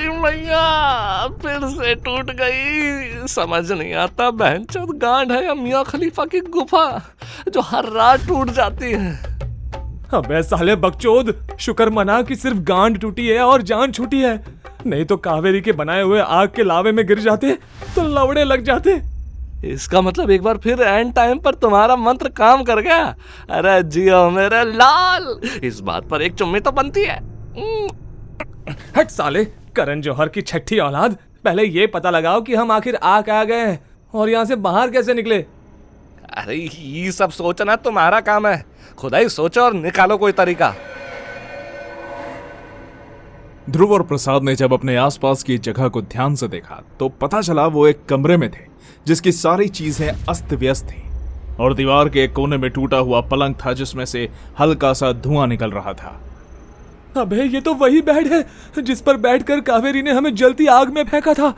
अरे मैया फिर से टूट गई। समझ नहीं आता बहनचोद गांड है या मियां खलीफा की गुफा जो हर रात टूट जाती है। अबे साले बकचोद, शुक्र मना कि सिर्फ गांड टूटी है और जान छूटी है, नहीं तो कावेरी के बनाए हुए आग के लावे में गिर जाते तो लवड़े लग जाते। इसका मतलब एक बार फिर एंड टाइम पर तुम्हारा मंत्र काम कर गया। अरे जियो मेरे लाल, इस बात पर एक चुम्मी तो बनती है। हट साले करण जौहर की छठी औलाद, पहले ये पता लगाओ कि हम आखिर आ क्या गए हैं और यहाँ से बाहर कैसे निकले। अरे ये सब सोचना तुम्हारा काम है, खुदा ही सोचो और निकालो कोई तरीका। ध्रुव और प्रसाद ने जब अपने आसपास की जगह को ध्यान से देखा तो पता चला वो एक कमरे में थे जिसकी सारी चीजें अस्त व्यस्त थी और दीवार के एक कोने में टूटा हुआ पलंग था जिसमें से हल्का सा धुआं निकल रहा था। अबे ये तो वही बेड है जिस पर बैठकर कावेरी ने हमें जलती आग में फेंका था।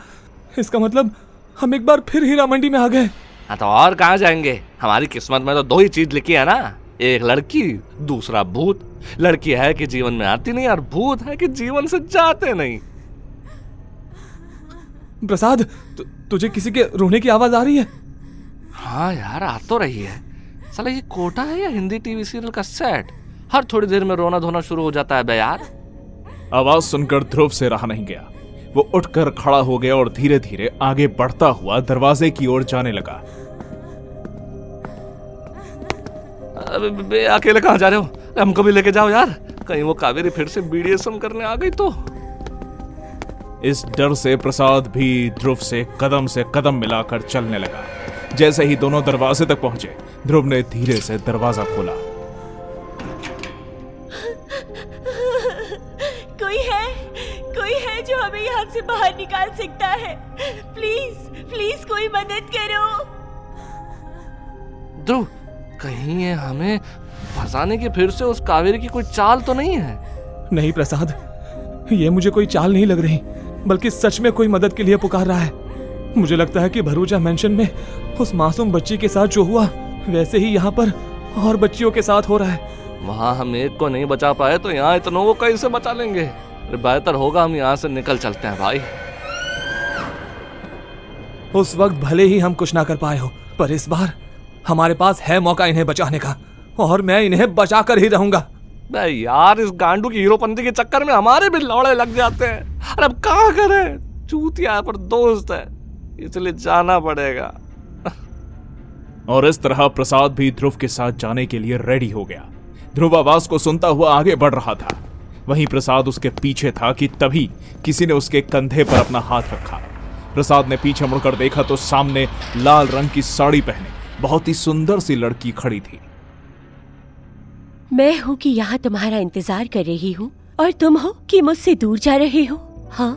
इसका मतलब हम एक बार फिर हीरा मंडी में आ गए। हाँ तो और कहाँ जाएंगे, हमारी किस्मत में तो दो ही चीज लिखी है ना, एक लड़की दूसरा भूत। लड़की है कि जीवन में आती नहीं और भूत है कि जीवन से जाते नहीं। प्रसाद तुझे किसी के रोने की आवाज आ रही है? हाँ यार आ तो रही है। साला ये कोटा है या हिंदी टीवी सीरियल का सेट, हर थोड़ी देर में रोना धोना शुरू हो जाता है बे यार। आवाज सुनकर ध्रुव से रहा नहीं गया, वो उठकर खड़ा हो गया और धीरे धीरे आगे बढ़ता हुआ दरवाजे की ओर जाने लगा। बे अकेले कहाँ जा रहे हो, हमको भी लेके जाओ यार, कहीं वो कावेरी फिर से बीडीएसएम करने आ गई तो। इस डर से प्रसाद भी ध्रुव से कदम मिलाकर चलने लगा। जैसे ही दोनों दरवाजे तक पहुंचे ध्रुव ने धीरे से दरवाजा खोला। कोई है जो हमें यहाँ से बाहर निकाल सकता है? प्लीज कोई मदद करो। ध्रुव कहीं ये हमें फंसाने की फिर से उस कावेरी की कोई चाल तो नहीं है? नहीं प्रसाद, ये मुझे कोई चाल नहीं लग रही, बल्कि सच में कोई मदद के लिए पुकार रहा है। मुझे लगता है कि भरूचा मेंशन में उस मासूम बच्ची के साथ जो हुआ वैसे ही यहाँ पर और बच्चियों के साथ हो रहा है। वहाँ हम एक को नहीं बचा पाए तो यहाँ इतनों को कैसे बचा लेंगे? बेहतर होगा हम यहाँ से निकल चलते हैं भाई। उस वक्त भले ही हम कुछ ना कर पाए हो, पर इस बार हमारे पास है मौका इन्हें बचाने का और मैं इन्हें बचा कर ही रहूंगा। यार इस गांडू की हीरोपंती के चक्कर में हमारे भी लौड़े लग जाते हैं। अरे अब क्या करें, चूतिया पर दोस्त है इसलिए जाना पड़ेगा। और इस तरह प्रसाद भी ध्रुव के साथ जाने के लिए रेडी हो गया। ध्रुव आवाज को सुनता हुआ आगे बढ़ रहा था, वहीं प्रसाद उसके पीछे था कि तभी किसी ने उसके कंधे पर अपना हाथ रखा। प्रसाद ने पीछे मुड़कर देखा तो सामने लाल रंग की साड़ी पहने बहुत ही सुंदर सी लड़की खड़ी थी। मैं हूँ कि यहाँ तुम्हारा इंतजार कर रही हूँ और तुम हो कि मुझसे दूर जा रहे हो। हाँ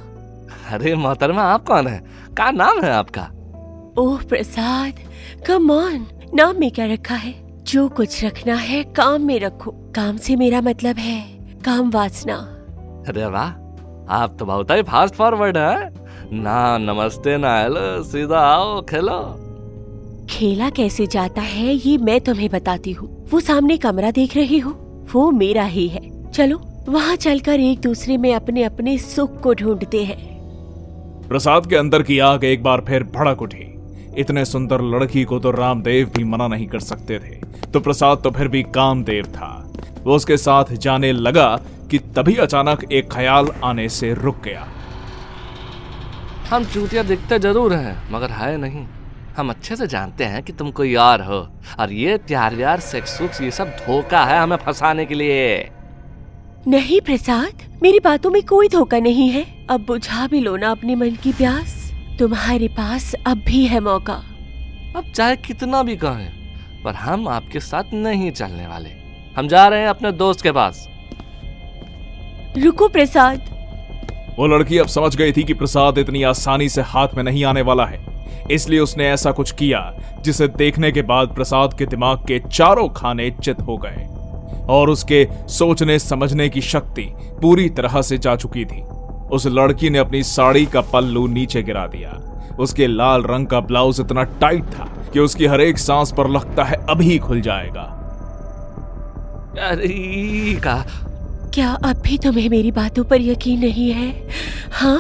अरे मोहतरमा आप कौन है, क्या नाम है आपका? ओह प्रसाद, कम ऑन, नाम में क्या रखा है? जो कुछ रखना है काम में रखो। काम से मेरा मतलब है काम वासना। अरे वाह, आप तो बहुत ही फास्ट फॉरवर्ड है ना। नमस्ते ना हेलो, सीधा आओ खेलो। खेला कैसे जाता है ये मैं तुम्हें बताती हूँ। वो सामने कमरा देख रही हो, वो मेरा ही है। चलो वहाँ चलकर एक दूसरे में अपने अपने सुख को ढूंढते हैं। प्रसाद के अंदर की आग एक बार फिर भड़क उठी। इतने सुंदर लड़की को तो रामदेव भी मना नहीं कर सकते थे, तो प्रसाद तो फिर भी कामदेव था। वो उसके साथ जाने लगा कि तभी अचानक एक ख्याल आने से रुक गया। हम चूतिया दिखते जरूर हैं मगर है नहीं। हम अच्छे से जानते हैं कि तुम कोई और हो और ये प्यार सेक्स ये सब धोखा है हमें फंसाने के लिए। नहीं प्रसाद, मेरी बातों में कोई धोखा नहीं है। अब बुझा भी लो ना अपने मन की प्यास। तुम्हारे पास अब भी है मौका। अब चाहे कितना भी कहें पर हम आपके साथ नहीं चलने वाले। हम जा रहे हैं अपने दोस्त के पास। रुको प्रसाद। वो लड़की अब समझ गई थी कि प्रसाद इतनी आसानी से हाथ में नहीं आने वाला है, इसलिए उसने ऐसा कुछ किया जिसे देखने के बाद प्रसाद के दिमाग के चारों खाने चित हो गए और उसके सोचने समझने की शक्ति पूरी तरह से जा चुकी थी। उस लड़की ने अपनी साड़ी का पल्लू नीचे गिरा दिया। उसके लाल रंग का ब्लाउज इतना टाइट था कि उसकी हर एक सांस पर लगता है अभी खुल जाएगा। अरे क्या अब भी तुम्हें मेरी बातों पर यकीन नहीं है? हाँ,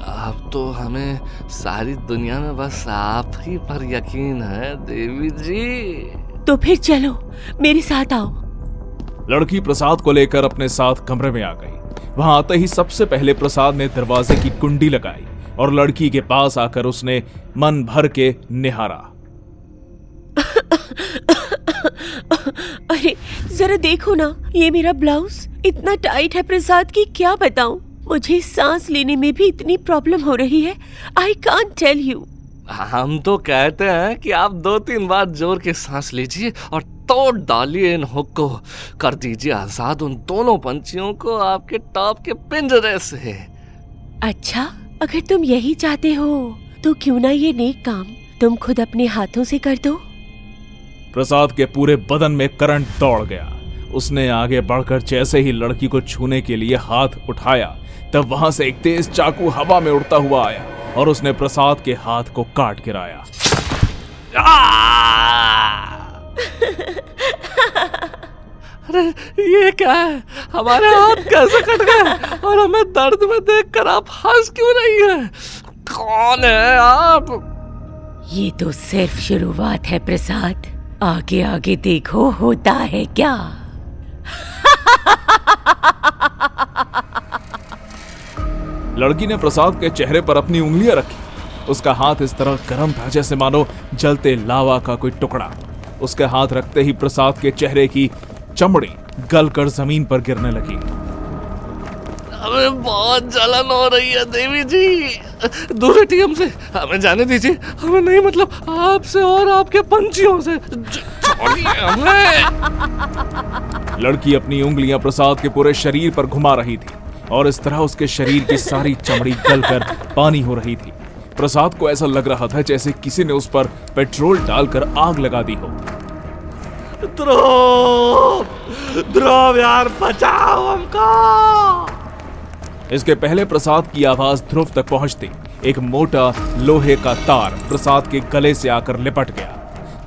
अब तो हमें सारी दुनिया में बस आप ही पर यकीन है देवी जी। तो फिर चलो मेरे साथ आओ। लड़की प्रसाद को लेकर अपने साथ कमरे में आ गई। वहां आते ही सबसे पहले प्रसाद ने दरवाजे की कुंडी लगाई और लड़की के पास आकर उसने मन भर के निहारा। अरे जरा देखो ना, ये मेरा ब्लाउज इतना टाइट है प्रसाद की क्या बताऊं। मुझे सांस लेने में भी इतनी प्रॉब्लम हो रही है, आई कांट टेल यू। हम तो कहते हैं कि आप 2-3 बार जोर के सांस लीजिए और तोड़ डालिए इन हुक को, कर दीजिए आजाद उन दोनों पंछियों को आपके टॉप के पिंजरे से। अच्छा, अगर तुम यही चाहते हो तो क्यों ना ये नेक काम तुम खुद अपने हाथों से कर दो। प्रसाद के पूरे बदन में करंट दौड़ गया। उसने आगे बढ़कर जैसे ही लड़की को छूने के लिए हाथ उठाया, तब वहां से एक तेज चाकू हवा में उड़ता हुआ आया और उसने प्रसाद के हाथ को काट गिराया। अरे ये क्या है, हमारे हाथ कैसे कट गए और हमें दर्द में देखकर आप हंस क्यों रही हैं? कौन है आप? ये तो सिर्फ शुरुआत है प्रसाद, आगे आगे देखो होता है क्या। लड़की ने प्रसाद के चेहरे पर अपनी उंगलियां रखी। उसका हाथ इस तरह गर्म था जैसे मानो जलते लावा का कोई टुकड़ा। उसके हाथ रखते ही प्रसाद के चेहरे की चमड़ी गलकर जमीन पर गिरने लगी। हमें बहुत जलन हो रही है देवी जी, दूर हटिए हमसे, हमें जाने दीजिए। हमें नहीं, मतलब आपसे और आपके पंछियों से। छोड़िए हमें। लड़की अपनी उंगलियां प्रसाद के पूरे शरीर पर घुमा रही थी और इस तरह उसके शरीर की सारी चमड़ी गलकर पानी हो रही थी। प्रसाद को ऐसा लग रहा था जैसे किसी ने उस पर पेट्रोल डालकर आग लगा दी हो। ध्रुव, ध्रुव यार बचाओ हमको। इसके पहले प्रसाद की आवाज ध्रुव तक पहुंचती एक मोटा लोहे का तार प्रसाद के गले से आकर लिपट गया।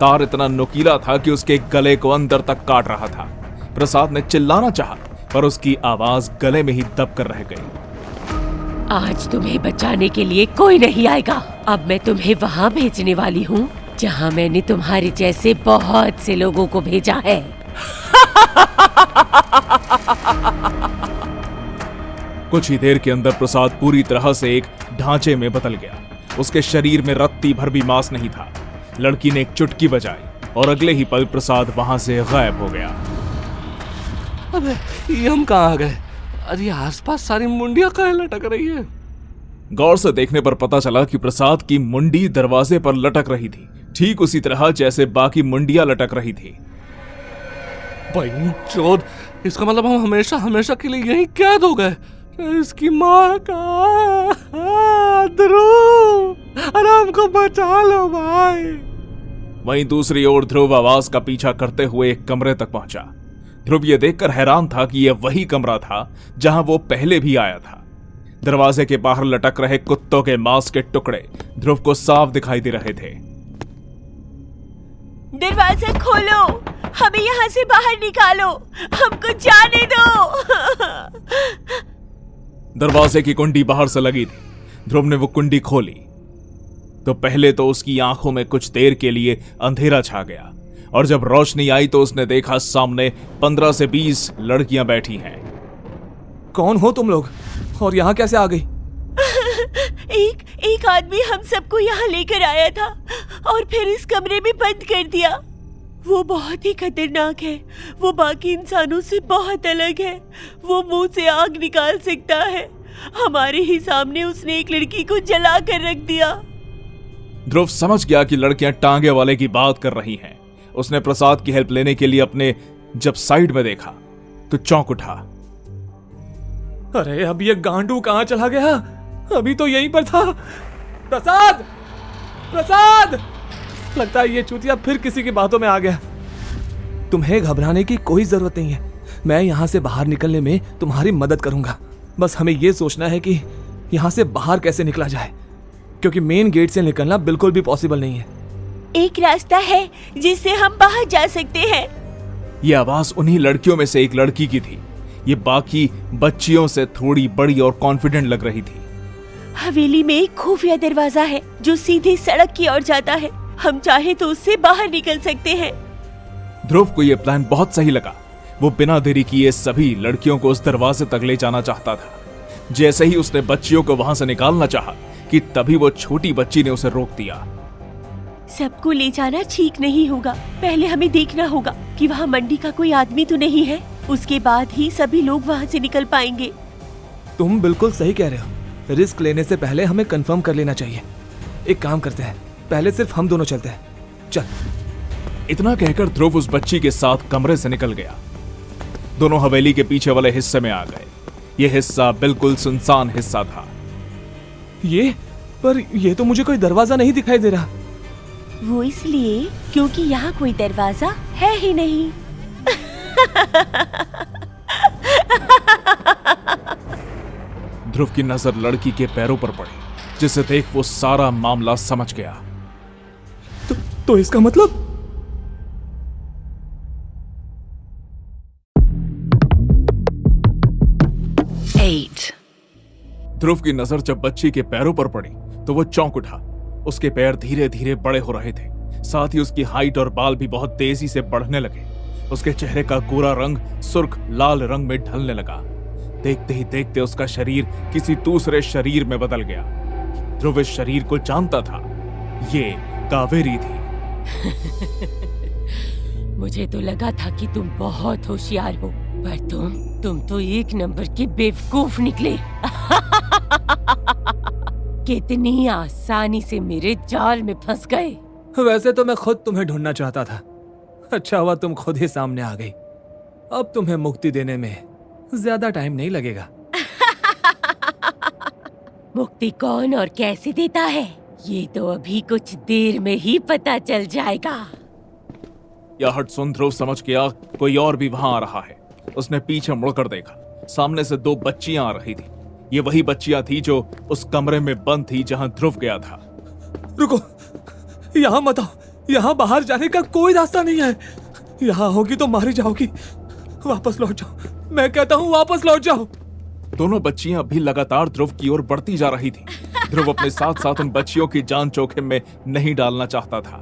तार इतना नुकीला था कि उसके गले को अंदर तक काट रहा था। प्रसाद ने चिल्लाना चाहा, पर उसकी आवाज गले में ही दबकर रह गई। आज तुम्हें बचाने के लिए कोई नहीं आएगा। अब मैं तुम्हें वहाँ भेजने वाली हूँ जहाँ मैंने तुम्हारे जैसे बहुत से लोगों को भेजा है। कुछ ही देर के अंदर प्रसाद पूरी तरह से एक ढांचे में बदल गया। उसके शरीर में रत्ती भर भी मांस नहीं था। लड़की ने एक चुटकी बजाई और अगले ही पल प्रसाद वहां से गायब हो गया। अबे ये हम कहाँ आ गए? अरे आसपास सारी मुंडियां कहाँ लटक रही है? गौर से देखने पर पता चला कि प्रसाद की मुंडी दरवाजे पर लटक रही थी, ठीक उसी तरह जैसे बाकी मुंडियां लटक रही थी। चोद, इसका मतलब हम हमेशा हमेशा के लिए यहीं कैद हो गए। इसकी माँ का ध्रुव, अरे हमको बचा लो भाई। वहीं दूसरी ओर ध्रुव आवाज का पीछा करते हुए एक कमरे तक पहुंचा। ध्रुव ये देखकर हैरान था कि यह वही कमरा था जहां वो पहले भी आया था। दरवाजे के बाहर लटक रहे कुत्तों के मांस के टुकड़े ध्रुव को साफ दिखाई दे रहे थे। दरवाजा खोलो, हमें यहाँ से बाहर निकालो, हमको जाने दो। दरवाजे की कुंडी बाहर से लगी थी। ध्रुव ने वो कुंडी खोली तो पहले तो उसकी आंखों में कुछ देर के लिए अंधेरा छा गया, और जब रोशनी आई तो उसने देखा सामने 15 से 20 लड़कियां बैठी हैं। कौन हो तुम लोग और यहाँ कैसे आ गई? एक आदमी हम सबको यहाँ लेकर आया था और फिर इस कमरे में बंद कर दिया। वो बहुत ही खतरनाक है, वो बाकी इंसानों से बहुत अलग है। वो मुंह से आग निकाल सकता है। हमारे ही सामने उसने एक लड़की को जला कर रख दिया। ध्रुव समझ गया कि लड़कियां टांगे वाले की बात कर रही हैं। उसने प्रसाद की हेल्प लेने के लिए अपने जब साइड में देखा तो चौंक उठा। अरे अब ये गांडू कहाँ चला गया? अभी तो यहीं पर था। प्रसाद, प्रसाद! लगता है ये चूतिया फिर किसी की बातों में आ गया। तुम्हें घबराने की कोई जरूरत नहीं है। मैं यहाँ से बाहर निकलने में तुम्हारी मदद करूंगा। बस हमें ये सोचना है कि यहाँ से बाहर कैसे निकला जाए, क्योंकि मेन गेट से निकलना बिल्कुल भी पॉसिबल नहीं है। एक रास्ता है जिससे हम बाहर जा सकते हैं। ये आवाज उन्हीं लड़कियों में से एक लड़की की थी। ये बाकी बच्चियों से थोड़ी बड़ी और कॉन्फिडेंट लग रही थी। हवेली में एक खुफिया दरवाजा है जो सीधे सड़क की ओर जाता है। हम चाहे तो उससे बाहर निकल सकते हैं। ध्रुव को यह प्लान बहुत सही लगा। वो बिना देरी किए सभी लड़कियों को उस दरवाजे तक ले जाना चाहता था। जैसे ही उसने बच्चियों को वहां से निकालना चाहा कि तभी वो छोटी बच्ची ने उसे रोक दिया। सबको ले जाना ठीक नहीं होगा। पहले हमें देखना होगा कि वहाँ मंडी का कोई आदमी तो नहीं है। उसके बाद ही सभी लोग वहाँ से निकल पाएंगे। तुम बिल्कुल सही कह रहे हो। रिस्क लेने से पहले हमें कंफर्म कर लेना चाहिए। एक काम करते हैं, पहले सिर्फ हम दोनों चलते हैं। चल। इतना कहकर ध्रुव उस बच्ची के साथ कमरे से निकल गया। दोनों हवेली के पीछे वाले हिस्से में आ गए। यह हिस्सा बिल्कुल सुनसान हिस्सा था। ये तो मुझे कोई दरवाजा नहीं दिखाई दे रहा। वो इसलिए क्योंकि यहाँ कोई दरवाजा है ही नहीं। ध्रुव की नजर लड़की के पैरों पर पड़ी, जिसे देख वो सारा मामला समझ गया। तो इसका मतलब ध्रुव की नजर जब बच्ची के पैरों पर पड़ी तो वो चौंक उठा। उसके पैर धीरे धीरे बड़े हो रहे थे, साथ ही उसकी हाइट और बाल भी बहुत तेजी से बढ़ने लगे। उसके चेहरे का गोरा रंग सुर्ख लाल रंग में ढलने लगा। देखते ही देखते उसका शरीर किसी दूसरे शरीर में बदल गया। ध्रुव इस शरीर को जानता था। ये कावेरी थी। मुझे तो लगा था कि तुम बहुत होशियार हो, पर तुम तो एक नंबर के बेवकूफ निकले। कितनी आसानी से मेरे जाल में फंस गए। वैसे तो मैं खुद तुम्हें ढूंढना चाहता था। अच्छा हुआ तुम खुद ही सामने आ गई। अब तुम्हें मुक्ति देने में ज्यादा टाइम नहीं लगेगा। मुक्ति कौन और कैसे देता है, ये तो अभी कुछ देर में ही पता चल जाएगा। यह हट सुन ध्रुव समझ गया कोई और भी वहां आ रहा है। उसने पीछे मुड़कर देखा। सामने से दो बच्चियां आ रही थी। ये वही बच्चियां थी जो उस कमरे में बंद थी जहां ध्रुव गया था। रुको, यहाँ मत आओ। यहाँ बाहर जाने का कोई रास्ता नहीं है। यहाँ होगी तो मारी जाओगी। वापस लौट जाओ। मैं कहता हूँ वापस लौट जाओ। दोनों बच्चियां भी लगातार ध्रुव की ओर बढ़ती जा रही थी। ध्रुव अपने साथ साथ उन बच्चियों की जान जोखिम में नहीं डालना चाहता था।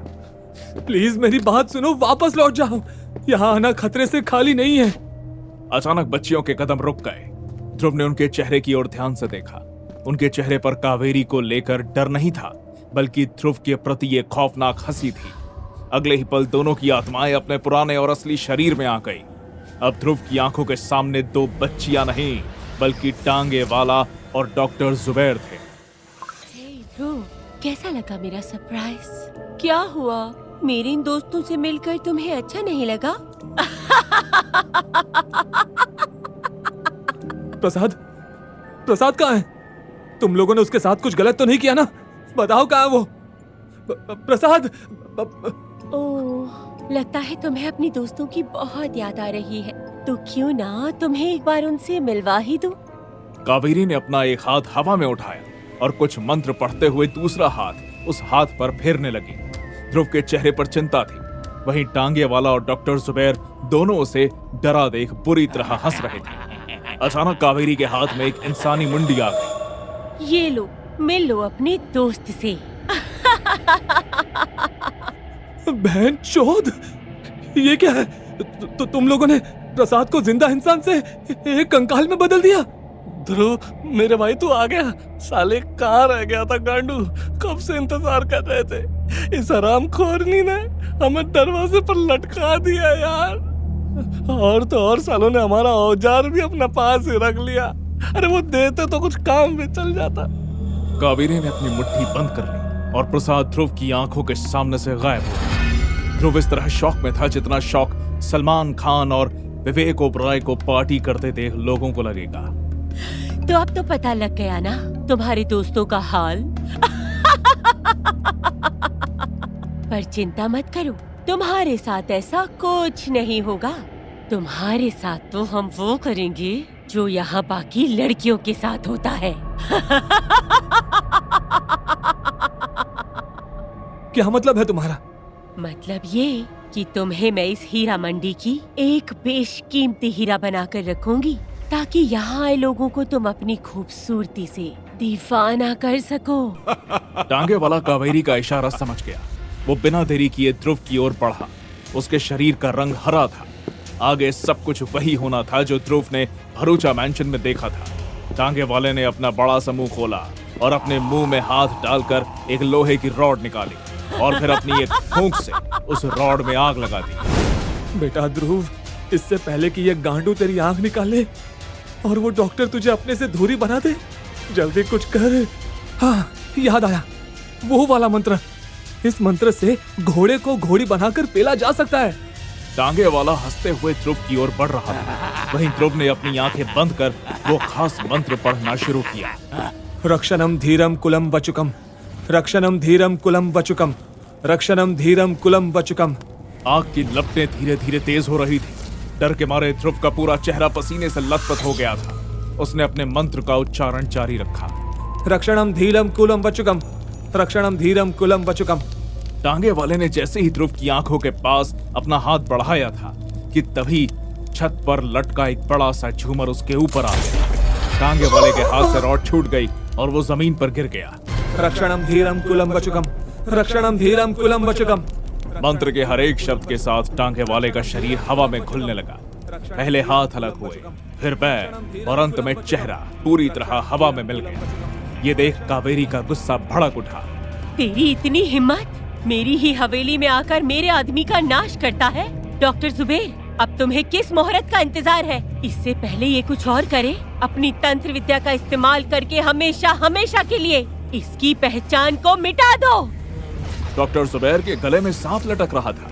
प्लीज मेरी बात सुनो, वापस लौट जाओ। यहाँ आना खतरे से खाली नहीं है। अचानक बच्चियों के कदम रुक गए। ध्रुव ने उनके चेहरे की ओर ध्यान से देखा। उनके चेहरे पर कावेरी को लेकर डर नहीं था, बल्कि ध्रुव के प्रति एक खौफनाक हंसी थी। अगले ही पल दोनों की आत्माएं अपने पुराने और असली शरीर में आ गई। अब ध्रुव की आंखों के सामने दो बच्चियां नहीं, बल्कि टांगे वाला और डॉक्टर जुबैर थे। ध्रुव, कैसा लगा मेरा सरप्राइज? क्या हुआ? मेरे इन दोस्तों से मिलकर तुम्हें अच्छा नहीं लगा? प्रसाद कहाँ है? तुम लोगों ने उसके साथ कुछ गलत तो नहीं किया ना? बताओ कहाँ है वो? प्रसाद। ओह, लगता है तुम्हें अपनी दोस्तों की बहुत याद आ रही है। तो क्यों ना तुम्हें एक बार उनसे मिलवा ही दूं? कावेरी ने अपना एक हाथ हवा में उठाया और कुछ मंत्र पढ़ते हुए दूसरा हाथ उस हाथ पर फेरने लगी। ध्रुव के चेहरे पर चिंता थी। वहीं टांगे वाला और डॉक्टर जुबैर दोनों उसे डरा देख बुरी तरह हंस रहे थे। अचानक कावेरी के हाथ में एक इंसानी मुंडी आ गई। ये लो, मिल लो अपने दोस्त से। बहन चोद, ये क्या है? तो तुम लोगों ने प्रसाद को जिंदा इंसान से एक कंकाल में बदल दिया। ध्रुव, मेरे भाई तू आ गया। साले कहाँ रह गया था गांडू? कब से इंतजार कर रहे थे। इस हरामखोरनी ने हमें दरवाजे पर लटका दिया यार। और तो और सालों ने हमारा औजार भी अपना पास ही रख लिया। अरे वो देते तो कुछ काम भी चल जाता। कावेरी ने अपनी मुट्ठी बंद कर ली और प्रसाद ध्रुव की आंखों के सामने से गायब हो गया। ध्रुव इस तरह शौक में था जितना शौक सलमान खान और विवेक ओबराय को पार्टी करते देख लोगों को लगेगा। तो अब तो पता लग गया ना तुम्हारे दोस्तों का हाल। पर चिंता मत करो, तुम्हारे साथ ऐसा कुछ नहीं होगा। तुम्हारे साथ तो हम वो करेंगे जो यहाँ बाकी लड़कियों के साथ होता है। क्या मतलब है तुम्हारा? मतलब ये कि तुम्हें मैं इस हीरा मंडी की एक बेशकीमती हीरा बनाकर रखूंगी, ताकि यहाँ आए लोगों को तुम अपनी खूबसूरती से दीफा ना कर सको। टांगे वाला कावेरी का इशारा समझ गया। वो बिना देरी किए ध्रुव की ओर बढ़ा। उसके शरीर का रंग हरा था। आगे सब कुछ वही होना था जो ध्रुव ने भरूचा मैंशन में देखा था। टांगे वाले ने अपना बड़ा सा मुंह खोला और अपने मुंह में हाथ डालकर एक लोहे की रॉड निकाली और फिर अपनी एक फूंक से उस रॉड में आग लगा दी। बेटा ध्रुव, इससे पहले कि ये गांडू तेरी आंख निकाले और वो डॉक्टर तुझे अपने से दूरी बना दे, जल्दी कुछ कर। हाँ, याद आया, वो वाला मंत्र। इस मंत्र से घोड़े को घोड़ी बनाकर पेला जा सकता है। टांगे वाला हंसते हुए ध्रुव की ओर बढ़ रहा था। वहीं ध्रुव ने अपनी आंखें बंद कर वो खास मंत्र पढ़ना शुरू किया। रक्षणम धीरम कुलम वचुकम, रक्षणम धीरम कुलम वचुकम, रक्षणम धीरम कुलम वचुकम। आग की लपटें धीरे धीरे तेज हो रही थी। डर के मारे ध्रुव का पूरा चेहरा पसीने से लथपथ हो गया था। उसने अपने मंत्र का उच्चारण जारी रखा। रक्षणम धीरम कुलम वचुकम, रक्षणम धीरम कुलम वचुकम। टांगे वाले ने जैसे ही ध्रुव की आंखों के पास अपना हाथ बढ़ाया था कि तभी छत पर लटका एक बड़ा सा झूमर उसके ऊपर आ गया। टांगे वाले के हाथ से रॉड छूट गई और वो जमीन पर गिर गया। रक्षणम धीरम कुलम वचुकम, रक्षणम धीरम कुलम वचुकम। मंत्र के हर एक शब्द के साथ टांगे वाले का शरीर हवा में घुलने लगा। पहले हाथ अलग हुए, फिर पैर और अंत में चेहरा पूरी तरह हवा में मिल गया। ये देख कावेरी का गुस्सा भड़क उठा। तेरी इतनी हिम्मत, मेरी ही हवेली में आकर मेरे आदमी का नाश करता है? डॉक्टर जुबेर, अब तुम्हें किस मुहूर्त का इंतजार है? इससे पहले ये कुछ और करे, अपनी तंत्र विद्या का इस्तेमाल करके हमेशा हमेशा के लिए इसकी पहचान को मिटा दो। डॉक्टर जुबैर के गले में सांप लटक रहा था।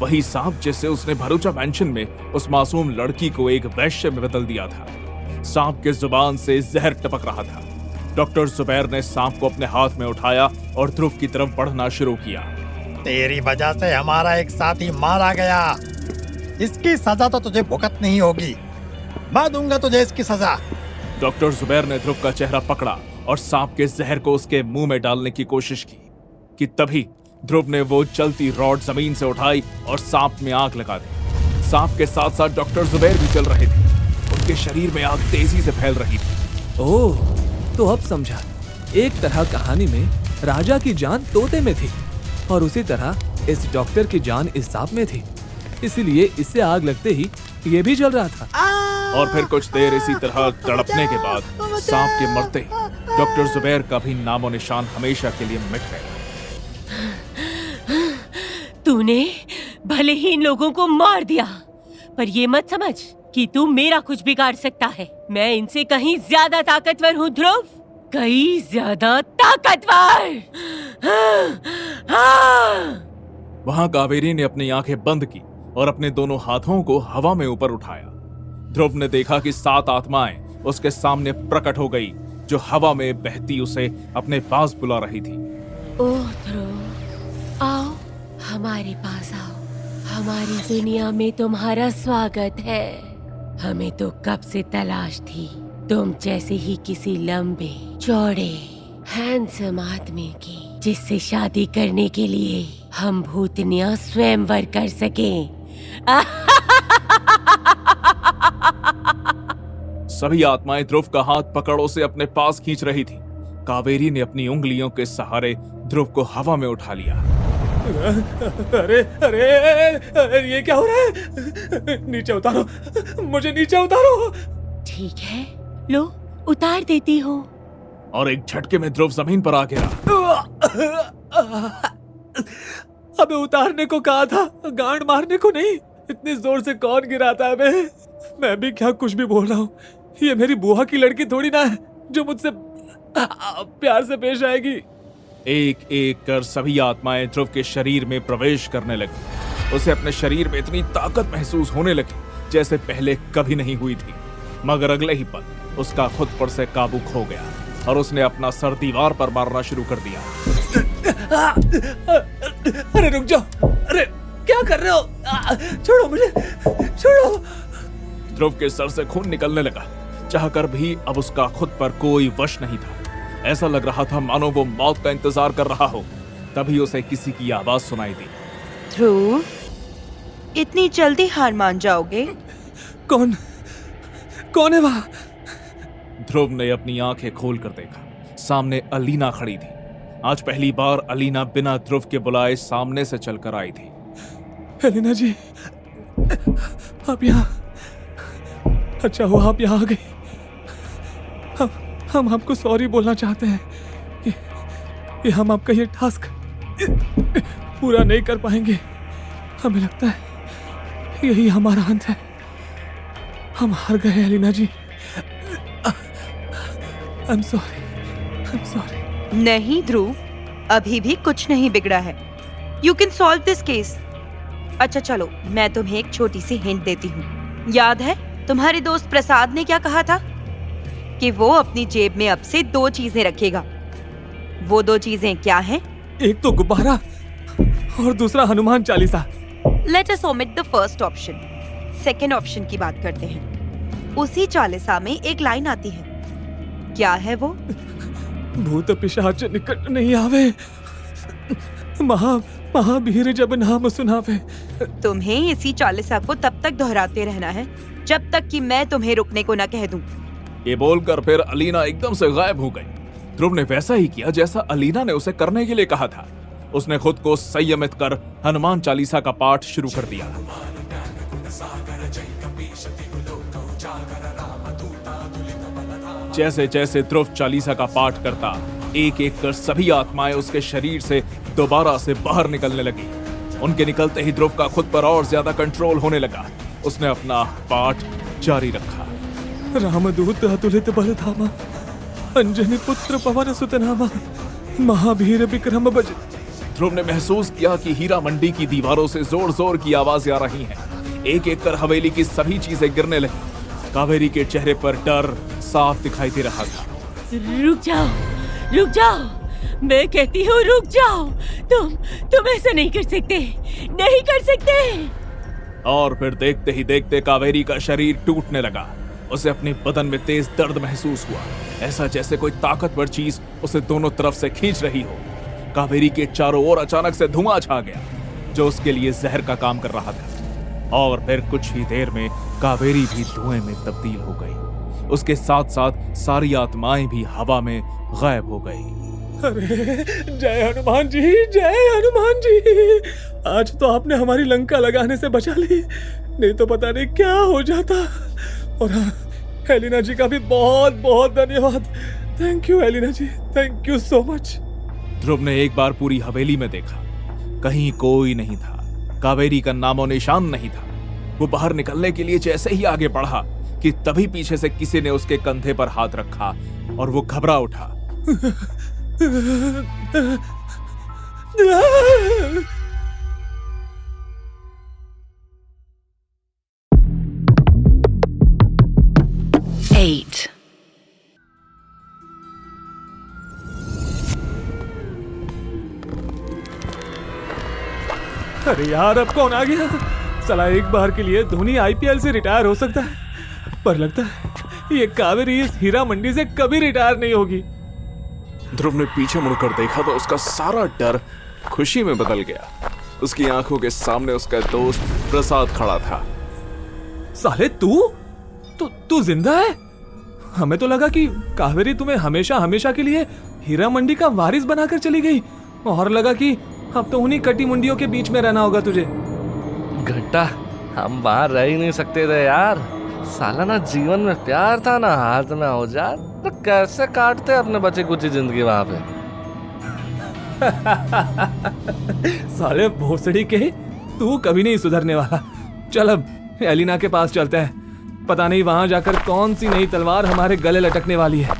वही सांप जिससे उसने भरूचा मैंशन में उस मासूम लड़की को एक वैश्य में बदल दिया था। सांप के जुबान से जहर टपक रहा था। डॉक्टर जुबैर ने सांप को अपने हाथ में उठाया और ध्रुव की तरफ बढ़ना शुरू किया। तेरी वजह से हमारा एक साथी मारा गया। इसकी सजा तो तुझे भुगतनी ही होगी। मैं दूंगा तुझे इसकी सजा। डॉक्टर जुबैर ने ध्रुव का चेहरा पकड़ा और सांप के जहर को उसके मुंह में डालने की कोशिश की कि तभी ध्रुव ने वो जलती रॉड जमीन से उठाई और सांप में आग लगा दी। सांप के साथ साथ डॉक्टर जुबैर भी चल रहे थे। उनके शरीर में आग तेजी से फैल रही थी। ओह, तो अब समझा। एक तरह कहानी में राजा की जान तोते में थी और उसी तरह इस डॉक्टर की जान इस सांप में थी, इसीलिए इससे आग लगते ही ये भी जल रहा था। और फिर कुछ देर इसी तरह तड़पने के बाद सांप के मरते ही डॉक्टर जुबैर का भी नामो निशान हमेशा के लिए मिट गया। तूने भले ही इन लोगों को मार दिया, पर ये मत समझ कि तू मेरा कुछ बिगाड़ सकता है। मैं इनसे कहीं ज्यादा ताकतवर हूँ ध्रुव, कहीं ज्यादा ताकतवर। वहां कावेरी ने अपनी आंखें बंद की और अपने दोनों हाथों को हवा में ऊपर उठाया। ध्रुव ने देखा कि 7 आत्माएं उसके सामने प्रकट हो गई, जो हवा में बहती उसे अपने पास बुला रही थी। ओह ध्रुव, आओ हमारे पास आओ। हमारी दुनिया में तुम्हारा स्वागत है। हमें तो कब से तलाश थी तुम जैसे ही किसी लंबे चौड़े हैंडसम आदमी की, जिससे शादी करने के लिए हम भूतनिया स्वयंवर कर सकें। सभी आत्माएं ध्रुव का हाथ पकड़ उसे अपने पास खींच रही थी। कावेरी ने अपनी उंगलियों के सहारे ध्रुव को हवा में उठा लिया। अरे अरे अरे, ये क्या हो रहा है? नीचे उतारो, मुझे नीचे उतारो। ठीक है, लो उतार देती हूँ। और एक झटके में ध्रुव जमीन पर आ गिरा। अबे उतारने को कहा था, गांड मारने को नहीं। इतनी जोर से कौन गिराता है बे? मैं भी क्या कुछ भी बोल रहा हूँ। ये मेरी बुआ की लड़की थोड़ी ना है जो मुझसे प्यार से पेश आएगी। एक एक कर सभी आत्माएं ध्रुव के शरीर में प्रवेश करने लगी। उसे अपने शरीर में इतनी ताकत महसूस होने लगी जैसे पहले कभी नहीं हुई थी। मगर अगले ही पल उसका खुद पर से काबू खो गया और उसने अपना सर दीवार पर मारना शुरू कर दिया। अरे रुक जाओ, अरे क्या कर रहे हो? छोड़ो मुझे, छोड़ो। ध्रुव के सर से खून निकलने लगा। चाहकर भी अब उसका खुद पर कोई वश नहीं था। ऐसा लग रहा था मानो वो मौत का इंतजार कर रहा हो। तभी उसे किसी की आवाज सुनाई दी। ध्रुव, इतनी जल्दी हार मान जाओगे? कौन है वहाँ? ध्रुव ने अपनी आंखें खोलकर देखा। सामने अलीना खड़ी थी। आज पहली बार अलीना बिना ध्रुव के बुलाए सामने से चलकर आई थी। एलिना जी, आप यहाँ, अच्छा हुआ आप यहाँ आ गई। हम आपको सॉरी बोलना चाहते हैं कि हम आपका ये टास्क पूरा नहीं कर पाएंगे। हमें लगता है यही हमारा अंत है। हम हार गए Elina ji. I am sorry. नहीं ध्रुव, अभी भी कुछ नहीं बिगड़ा है। You can solve this case. अच्छा चलो, मैं तुम्हें एक छोटी सी हिंट देती हूँ। याद है तुम्हारे दोस्त प्रसाद ने क्या कहा था कि वो अपनी जेब में अब से 2 चीजें रखेगा। वो 2 चीजें क्या हैं? एक तो गुब्बारा और दूसरा Hanuman Chalisa. Let us omit the first option. Second option की बात करते हैं। उसी चालीसा में एक लाइन आती है, क्या है वो? भूत पिशाच निकट नहीं आवे, महावीर जब नाम सुनावे। तुम्हें इसी चालीसा को तब तक दोहराते रहना है जब तक कि मैं तुम्हें रुकने को न कह दूं। ये बोलकर फिर अलीना एकदम से गायब हो गई। ध्रुव ने वैसा ही किया जैसा अलीना ने उसे करने के लिए कहा था। उसने खुद को संयमित कर हनुमान चालीसा का पाठ शुरू कर दिया। जैसे जैसे ध्रुव चालीसा का पाठ करता, एक एक कर सभी आत्माएं उसके शरीर से दोबारा से बाहर निकलने लगी। उनके निकलते ही ध्रुव का खुद पर और ज्यादा कंट्रोल होने लगा। उसने अपना पाठ जारी रखा। रामदूत अतुलित बल धामा, अंजनी पुत्र पवन सुत नामा, महावीर विक्रम बज। ध्रुव ने महसूस किया कि हीरा मंडी की दीवारों से जोर जोर की आवाजें आ रही हैं। एक एक कर हवेली की सभी चीजें गिरने लगी। कावेरी के चेहरे पर डर साफ दिखाई दे रहा था। रुक जाओ, मैं कहती हूँ रुक जाओ। तुम ऐसा नहीं कर सकते। और फिर देखते ही देखते कावेरी का शरीर टूटने लगा। उसे अपने बदन में तेज दर्द महसूस हुआ, ऐसा जैसे कोई ताकतवर चीज उसे दोनों तरफ से खींच रही हो। कावेरी के चारों ओर अचानक से धुआं छा गया, जो उसके लिए जहर का काम कर रहा था। और फिर कुछ ही देर में कावेरी भी धुएं में तब्दील हो गई। उसके साथ साथ सारी आत्माएं भी हवा में गायब हो गई। अरे जय हनुमान जी, जय हनुमान जी। आज तो आपने हमारी लंका लगाने से बचा ली, नहीं तो पता नहीं क्या हो जाता। और हाँ, एलिना जी का भी बहुत बहुत धन्यवाद। Thank you Elina ji, thank you so much. Dhruv ने एक बार पूरी हवेली में देखा, कहीं कोई नहीं था। कावेरी का नामो निशान नहीं था। वो बाहर निकलने के लिए जैसे ही आगे बढ़ा कि तभी पीछे से किसी ने उसके कंधे पर हाथ रखा और वो घबरा उठा। अरे यार, अब कौन आ गया? साला एक बार के लिए धोनी आईपीएल से रिटायर हो सकता है, पर लगता है ये कावेरी इस हीरा मंडी से कभी रिटायर नहीं होगी। ध्रुव ने पीछे मुड़कर देखा तो उसका सारा डर खुशी में बदल गया। उसकी आंखों के सामने उसका दोस्त प्रसाद खड़ा था। साले तू जिंदा है? हमें तो लगा कि कावेरी तुम्हें हमेशा हमेशा के लिए हीरा मंडी का वारिस बनाकर चली गई, और लगा कि अब तो उन्हीं कटी मुंडियों के बीच में रहना होगा तुझे। घंटा, हम वहां रह ही नहीं सकते थे यार। साला ना जीवन में प्यार था ना हाथ में औजार, तो कैसे काटते अपने बचे कुछ जिंदगी वहां पे। साले भोसड़ी के, तू कभी नहीं सुधरने वाला। चल अब एलिना के पास चलते हैं, पता नहीं वहां जाकर कौन सी नई तलवार हमारे गले लटकने वाली है।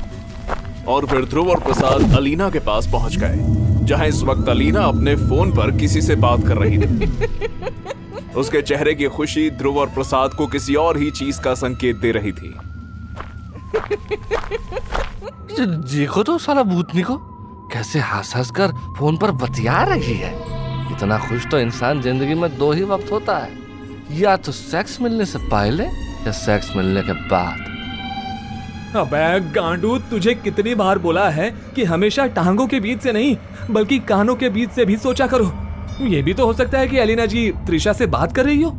और फिर ध्रुव और प्रसाद अलीना के पास पहुंच गए, जहां इस वक्त अलीना अपने फोन पर किसी से बात कर रही थी। उसके चेहरे की खुशी ध्रुव और प्रसाद को किसी और ही चीज का संकेत दे रही थी। देखो तो साला भूतनी को कैसे हंस हंस कर फोन पर बतिया रही है। इतना खुश तो इंसान जिंदगी में 2 ही वक्त होता है, या तो सेक्स मिलने से पहले या सेक्स मिलने के बाद। अबे गांडू, तुझे कितनी बार बोला है कि हमेशा टांगों के बीच से नहीं बल्कि कानों के बीच से भी सोचा करो। ये भी तो हो सकता है कि अलीना जी त्रिशा से बात कर रही हो।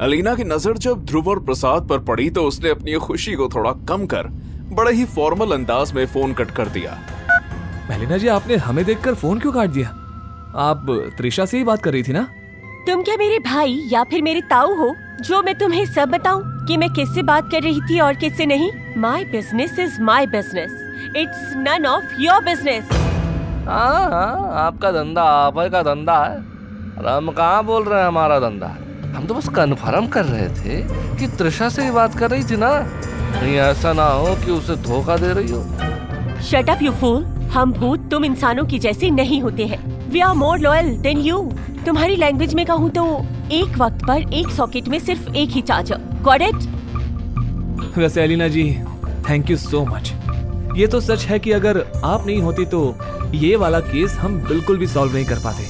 अलीना की नजर जब ध्रुव और प्रसाद पर पड़ी तो उसने अपनी खुशी को थोड़ा कम कर बड़े ही फॉर्मल अंदाज में फोन कट कर दिया। एलिना जी, आपने हमें देखकर फोन क्यों काट दिया? आप त्रिशा से ही बात कर रही थी ना? तुम क्या मेरे भाई या फिर मेरे ताऊ हो जो मैं तुम्हें सब बताऊं कि मैं किससे बात कर रही थी और किससे नहीं? My business is my business, it's none of your business. हाँ हाँ, आपका धंधा आप का धंधा है और हम कहाँ बोल रहे हैं हमारा धंधा है। हम तो बस कन्फर्म कर रहे थे कि त्रिशा से ही बात कर रही थी ना, कहीं ऐसा ना हो कि उसे धोखा दे रही हो। Shut up you fool. हम भूत तुम इंसानों की जैसे नहीं होते हैं। We are more loyal than you. तुम्हारी लैंग्वेज में कहूँ तो एक वक्त पर एक सॉकेट में सिर्फ एक ही चार्जर। Got it? वैसे Elina ji, thank you so much. ये तो सच है कि अगर आप नहीं होती तो ये वाला केस हम बिल्कुल भी सॉल्व नहीं कर पाते।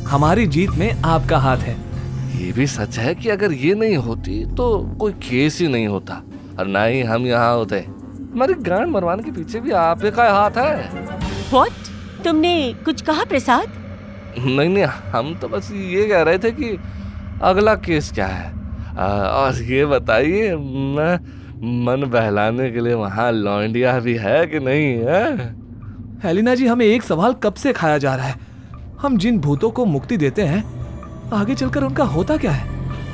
हमारी जीत में आपका हाथ है। ये भी सच है कि अगर ये नहीं होती तो कोई केस ही नहीं होता और ना ही हम यहाँ होते। हमारी गांड मरवाने के पीछे भी आप ही का हाथ है। व्हाट? तुमने कुछ कहा प्रसाद? नहीं नहीं, हम तो बस ये कह रहे थे कि अगला केस क्या है। और ये बताइए, मैं मन बहलाने के लिए वहाँ लौंडिया भी है कि नहीं है? एलिना जी, हमें एक सवाल कब से खाया जा रहा है। हम जिन भूतों को मुक्ति देते हैं, आगे चलकर उनका होता क्या है?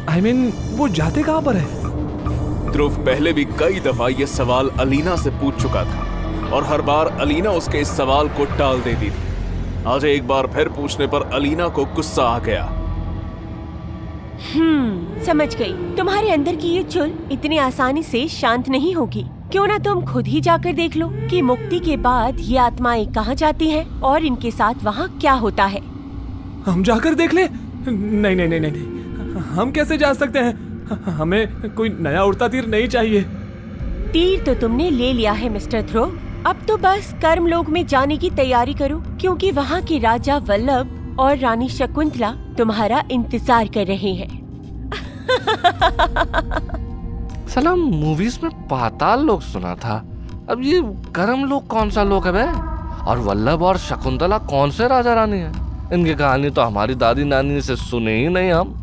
I mean, वो जाते कहाँ पर है? ध्रुव पहले भी कई दफा ये सवाल अलीना से पूछ चुका था और हर बार अलीना उसके इस सवाल को टाल देती थी। आज एक बार फिर पूछने पर अलीना को गुस्सा आ गया। समझ गई। तुम्हारे अंदर की ये चुल इतनी आसानी से शांत नहीं होगी। क्यों ना तुम खुद ही जाकर देख लो कि मुक्ति के बाद ये आत्माएं कहाँ जाती हैं और इनके साथ वहाँ क्या होता है। हम जाकर देख ले? नहीं नहीं नहीं नहीं नहीं, हम कैसे जा सकते हैं? हमें कोई नया उड़ता तीर नहीं चाहिए। तीर तो तुमने ले लिया है मिस्टर ध्रुव। अब तो बस कर्मलोक में जाने की तैयारी करो, क्योंकि वहाँ के राजा वल्लभ और रानी शकुंतला तुम्हारा इंतजार कर रहे हैं। साला मूवीज में पाताल लोक सुना था, अब ये कर्म लोक कौन सा लोक है बे? और वल्लभ और शकुंतला कौन से राजा रानी है? इनकी कहानी तो हमारी दादी नानी से सुने ही नहीं हम।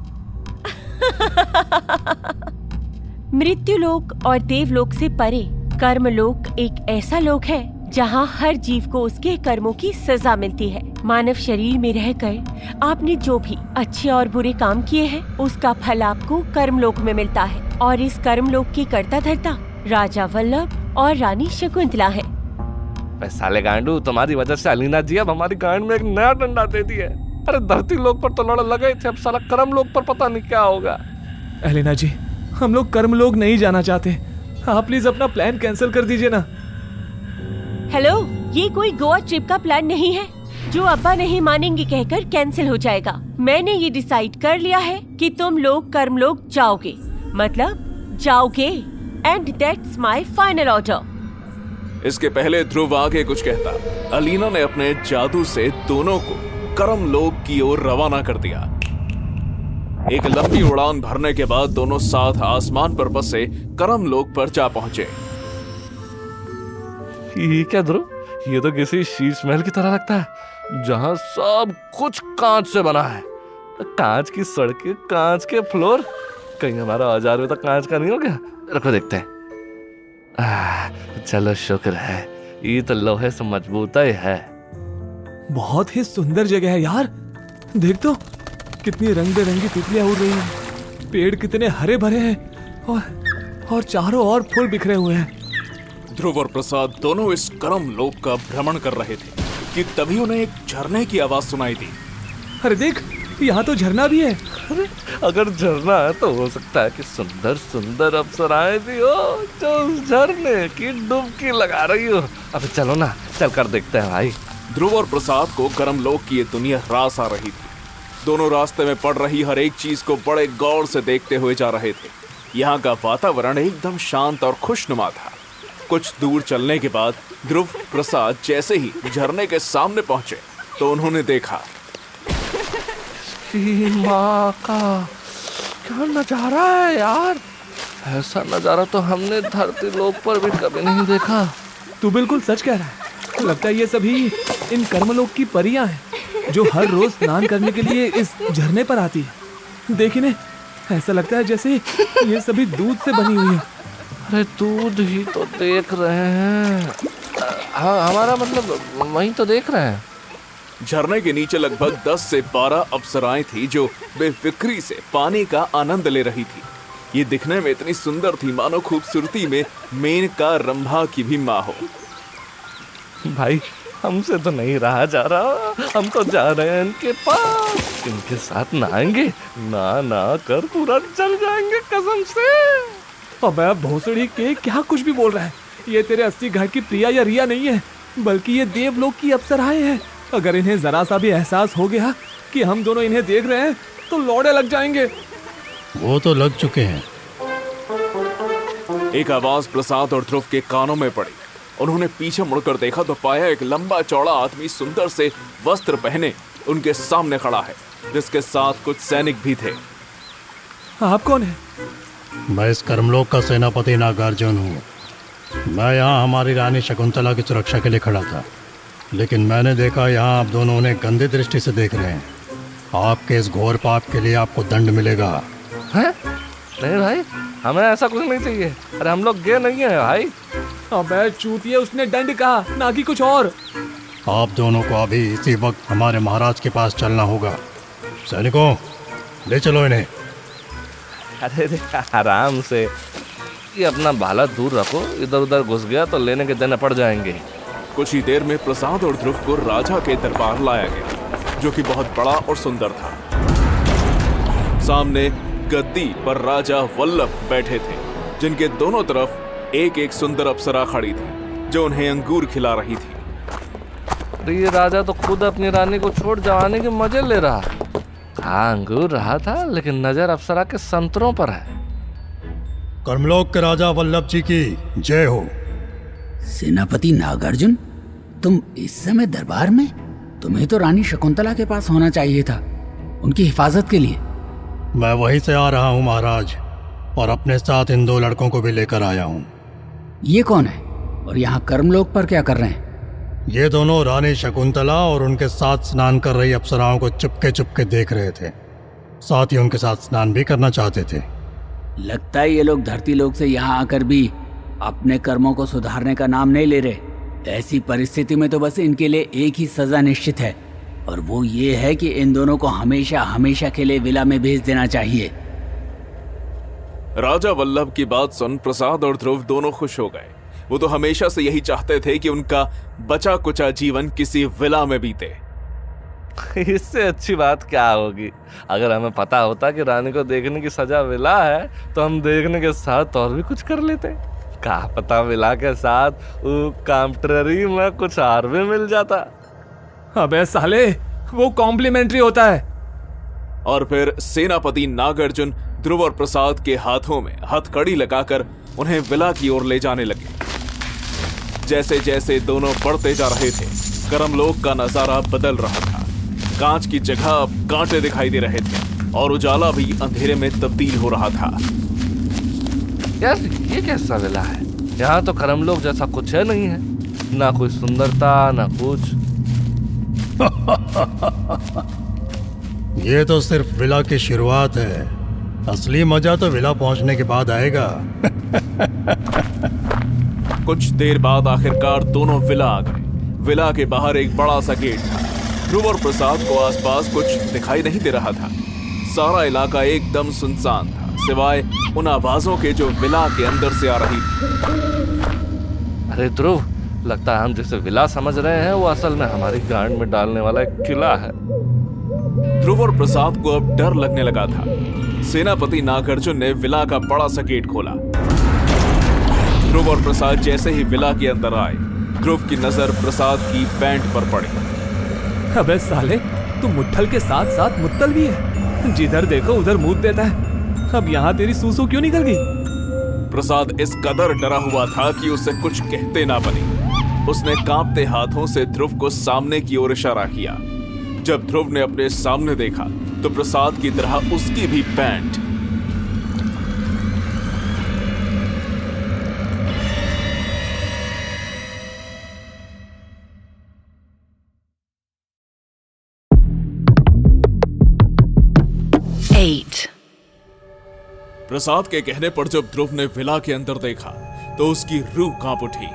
मृत्युलोक और देवलोक से परे कर्मलोक एक ऐसा लोक है जहाँ हर जीव को उसके कर्मों की सजा मिलती है। मानव शरीर में रहकर आपने जो भी अच्छे और बुरे काम किए हैं, उसका फल आपको कर्मलोक में मिलता है। और इस कर्मलोक की कर्ता धर्ता राजा वल्लभ और रानी शकुंतला है। साले गांडू, तुम्हारी वजह से अलीना जी अब हमारी गांड में एक नया डंडा दे दिया है। अरे धरती लोक पर तो लड़ लगे थे, अब साला कर्म लोक पर पता नहीं क्या होगा। एलिना जी, हम लोग कर्मलोक नहीं जाना चाहते। आप प्लीज अपना प्लान कैंसिल कर दीजिए ना। हेलो, ये कोई गोवा ट्रिप का प्लान नहीं है जो अब्बा नहीं मानेंगे कहकर कैंसिल हो जाएगा। मैंने ये डिसाइड कर लिया है कि तुम लोग कर्मलोक जाओगे, मतलब जाओगे, and that's my final order. इसके पहले ध्रुव आगे कुछ कहता, अलीना ने अपने जादू से दोनों को कर्मलोक की ओर रवाना कर दिया। एक लंबी उड़ान भरने के बाद दोनों साथ आसमान पर बसे कर्मलोक पर जा पहुंचे। ये क्या ध्रुव, ये तो किसी शीश महल की तरह लगता है जहाँ सब कुछ कांच से बना है। कांच की सड़कें, कांच के फ्लोर, कहीं हमारा औजार में तो कांच का नहीं हो गया? रखो देखते हैं। चलो शुक्र है, ये तो लोहे से मजबूत ही है। बहुत ही सुंदर जगह है यार। देख तो कितनी रंग बिरंगी तितलियां उड़ रही हैं, पेड़ कितने हरे भरे हैं और चारों ओर फूल बिखरे हुए हैं। ध्रुव और प्रसाद दोनों इस कर्मलोक का भ्रमण कर रहे थे कि तभी उन्हें एक झरने की आवाज सुनाई दी। अरे देख, यहाँ तो झरना भी है। अरे अगर झरना है तो हो सकता है कि सुंदर सुंदर अप्सराएं भी हो जो उस झरने की डुबकी लगा रही हो। अब चलो ना, चल कर देखते हैं भाई। ध्रुव और प्रसाद को कर्मलोक की ये दुनिया रास आ रही थी। दोनों रास्ते में पड़ रही हर एक चीज को बड़े गौर से देखते हुए जा रहे थे। यहाँ का वातावरण एकदम शांत और खुशनुमा था। कुछ दूर चलने के बाद ध्रुव प्रसाद जैसे ही झरने के सामने पहुंचे तो उन्होंने देखा, माँ का क्या नजारा है यार। ऐसा नजारा तो हमने धरती लोक पर भी कभी नहीं देखा। तू बिल्कुल सच कह रहा है। लगता है ये सभी इन कर्मलोक की परियां हैं जो हर रोज स्नान करने के लिए इस झरने पर आती है। देख इन्हें, ऐसा लगता है जैसे ये सभी दूध से बनी हुई है। अरे दूध ही तो देख रहे हैं। हाँ, हमारा मतलब वहीं तो देख रहे हैं। झरने के नीचे लगभग 10 से 12 अप्सराएं थी जो बेफिक्री से पानी का आनंद ले रही थी। ये दिखने में इतनी सुंदर थी मानो खूबसूरती में मेनका रंभा की भी माँ हो। भाई हमसे तो नहीं रहा जा रहा, हम तो जा रहे हैं इनके पास, इनके साथ नहाएंगे, ना कर पूरा जल जाएंगे कसम से। अबे भोसड़ी के क्या कुछ भी बोल रहा है। ये तेरे 80 घर की प्रिया या रिया नहीं है, बल्कि ये देवलोक की अप्सराएं हैं। अगर इन्हें जरा सा भी एहसास हो गया कि हम दोनों इन्हें देख रहे हैं तो लौड़े लग जाएंगे। वो तो लग चुके हैं। एक आवाज प्रसाद और ध्रुव के कानों में पड़ी। उन्होंने पीछे मुड़कर देखा तो पाया एक लंबा चौड़ा आदमी सुंदर से वस्त्र पहने उनके सामने खड़ा है, जिसके साथ कुछ सैनिक भी थे। आप कौन है? मैं इस कर्मलोक का सेनापति नागार्जुन हूँ। मैं यहाँ हमारी रानी शकुंतला की सुरक्षा के लिए खड़ा था, लेकिन मैंने देखा यहाँ आप दोनों उन्हें गंदी दृष्टि से देख रहे हैं। आपके इस घोर पाप के लिए आपको दंड मिलेगा। हैं? नहीं भाई, हमें ऐसा कुछ नहीं चाहिए। अरे हम लोग गे नहीं है भाई। अबे चूतिए, उसने दंड कहा ना कि कुछ और। आप दोनों को अभी इसी वक्त हमारे महाराज के पास चलना होगा। सैनिकों, ले चलो इन्हें। अरे आराम से, ये अपना भाला दूर रखो, इधर उधर घुस गया तो लेने के देने पड़ जाएंगे। कुछ ही देर में प्रसाद और ध्रुव को राजा के दरबार लाया गया, जो कि बहुत बड़ा और सुंदर था। सामने गद्दी पर राजा वल्लभ बैठे थे, जिनके दोनों तरफ एक एक सुंदर अप्सरा खड़ी थी, जो उन्हें अंगूर खिला रही थी। अरे ये राजा तो खुद अपनी रानी को छोड़ जवानी के मजे ले रहा। हाँ, अंगूर रहा था, लेकिन नजर अप्सरा के संतरों पर है। कर्मलोक के राजा वल्लभ जी की जय हो। सेनापति नागार्जुन, तुम इस समय दरबार में? तुम्हें तो रानी शकुंतला के पास होना चाहिए था, उनकी हिफाजत के लिए। मैं वहीं से आ रहा हूँ महाराज, और अपने साथ इन 2 लड़कों को भी लेकर आया हूँ। ये कौन है और यहाँ कर्मलोक पर क्या कर रहे हैं? ये दोनों रानी शकुंतला और उनके साथ स्नान कर रही अप्सराओं को चुपके चुपके देख रहे थे। साथ ही उनके साथ स्नान भी करना चाहते थे। लगता है ये लोग धरती लोक से यहाँ आकर भी अपने कर्मों को सुधारने का नाम नहीं ले रहे। ऐसी परिस्थिति में तो बस इनके लिए एक ही सजा निश्चित है, और वो ये है कि इन दोनों को हमेशा हमेशा के लिए विला में भेज देना चाहिए। राजा वल्लभ की बात सुन प्रसाद और ध्रुव दोनों खुश हो गए। वो तो हमेशा से यही चाहते थे कि उनका बचा कुचा जीवन किसी विला में बीते। इससे अच्छी बात क्या होगी। अगर हमें पता होता कि रानी को देखने की सजा विला है, तो हम देखने के साथ और भी कुछ कर लेते। क्या पता विला के साथ कॉम्प्ट्ररी में कुछ और भी मिल जाता। अबे साले, वो कॉम्प्लीमेंट्री होता है। और फिर सेनापति नागार्जुन ध्रुव और प्रसाद के हाथों में हथकड़ी लगाकर उन्हें विला की ओर ले जाने लगे। जैसे जैसे दोनों बढ़ते जा रहे थे, कर्मलोक का नजारा बदल रहा था। कांच की जगह अब कांटे दिखाई दे रहे थे, और उजाला भी अंधेरे में तब्दील हो रहा था। यार ये कैसा विला है? यहाँ तो कर्मलोक जैसा कुछ है नहीं है, ना कोई सुंदरता ना कुछ। ये तो सिर्फ विला की शुरुआत है। असली मजा तो विला पहुंचने के बाद आएगा। कुछ देर बाद आखिरकार दोनों विला आ गए। विला के बाहर एक बड़ा सा गेट था। ध्रुव और प्रसाद को आसपास कुछ दिखाई नहीं दे रहा था। सारा इलाका एकदम सुनसान था, सिवाय उन आवाजों के जो विला के अंदर से आ रही थी। अरे ध्रुव, लगता है हम जिसे विला समझ रहे हैं वो असल में हमारी गांड में डालने वाला एक किला है। ध्रुव और प्रसाद को अब डर लगने लगा था। सेनापति नागार्जुन ने विला का बड़ा सा गेट खोला। ध्रुव और प्रसाद जैसे ही विला के अंदर आए, ध्रुव की नजर प्रसाद की पैंट पर पड़ी। अबे साले, तू मुट्ठल के साथ साथ मुत्तल भी है। जिधर देखो उधर मुंह देता है। अब यहाँ तेरी सूसू क्यों निकल गई? प्रसाद इस कदर डरा हुआ था कि उसे कुछ कहते ना बने। उसने कांपते हाथों से ध्रुव को सामने की ओर इशारा किया। जब ध्रुव ने अपने सामने देखा तो प्रसाद की तरह उसकी भी पैंट। प्रसाद के कहने पर जब ध्रुव ने विला के अंदर देखा तो उसकी रूह कांप उठी।